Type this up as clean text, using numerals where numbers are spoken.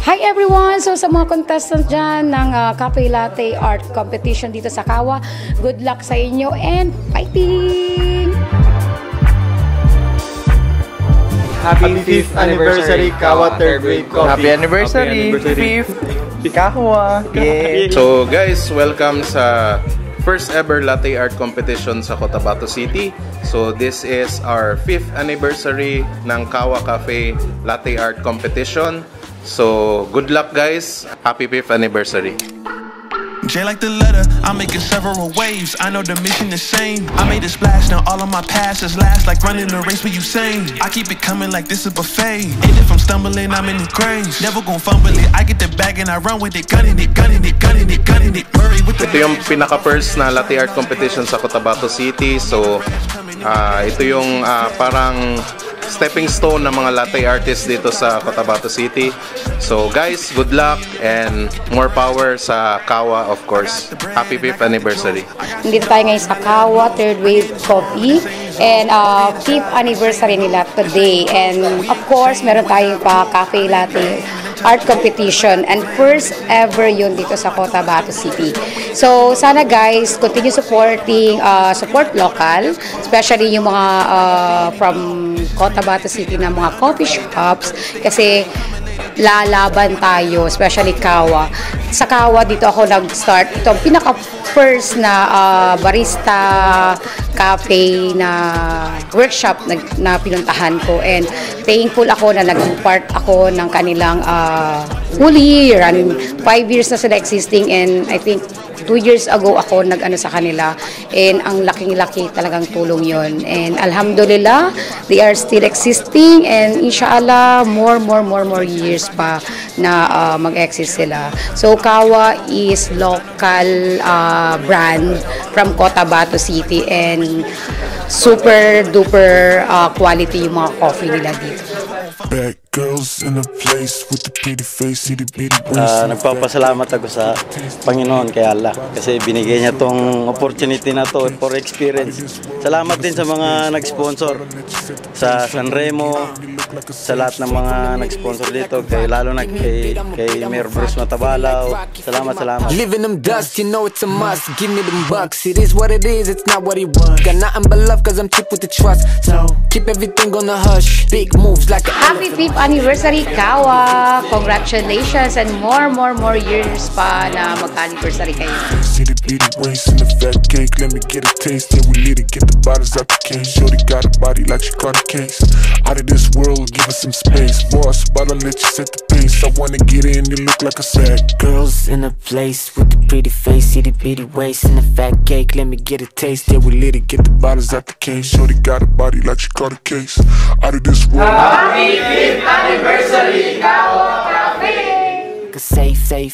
Hi everyone! So sa mga contestants dyan ng Cafe Latte Art Competition dito sa Kawa, good luck sa inyo and fighting! Happy 5th anniversary Kawa Third Grade Coffee. Happy anniversary 5th Kawa. Yeah. So guys, welcome sa first ever latte art competition sa Cotabato City. So this is our 5th anniversary ng Kawa Cafe Latte Art Competition. So good luck guys. Happy 5th anniversary. J like the letter, I'm making several waves. I know the mission is same. I made a splash, now all of my passes last like running a race with Usain. I keep it coming like this is buffet. And if I'm stumbling, I'm in the craze. Never gon' fumble it. I get the bag and I run with it, gunning it, gunning it, gunning it, gunning it. Murray with the. Ito yung pinaka-first na latte art competition sa Cotabato City. So ito yung parang stepping stone ng mga latte artists dito sa Cotabato City. So guys, good luck and more power sa Kawa, of course. Happy 5th anniversary. Nandito tayo ngayon sa Kawa Third Wave Coffee and 5th anniversary nila today. And of course, meron tayong pa Cafe Latte Art Competition and first ever yun dito sa Cotabato City. So sana guys, continue supporting, support local, especially yung mga from Cotabato City na mga coffee shops kasi lalaban tayo, especially Kawa. Sa Kawa dito ako nag-start. Ito ang pinaka-first na barista cafe na workshop na pinuntahan ko and thankful ako na naging part ako ng kanilang full year and 5 years na sila existing and I think 2 years ago ako nag-ano sa kanila and ang laking-laki talagang tulong yon and alhamdulillah they are still existing and inshallah more years pa na mag-exist sila. So Kawa is local brand from Cotabato City and super duper quality yung mga coffee nila dito. Bad girls in a place with the pretty face, Nagpapasalamat ako sa Panginoon kay Allah kasi binigay niya tong opportunity na to for experience. Salamat din sa mga nag-sponsor sa Sanremo, sa lahat ng mga nag-sponsor dito, lalo na kay Mayor Bruce Matabalaw. Salamat. Living them dust, you know it's a must. Give me them bucks, it is what it is, it's not what it was. Got nothing but love cause I'm cheap with the trust. So keep everything on the hush. Big moves like a Happy 5th anniversary Kawa! Congratulations and more years pa na mag-anniversary kayo. See the beady waist and the fat cake, let me get a taste. Yeah, we lit it, get the bottles out the case. Shorty got a body like she caught a case. Out of this world, give us some space. Boss, but I'll let you set the pace. I wanna get in, you look like a sack. girls in a place with the pretty face, see the beady waist and the fat cake, let me get a taste. Yeah, we lit it, get the bottles out the case. Shorty got a body like she caught a case. Out of this world. Happy 5th anniversary Kawa Cafe. Safe. Safe.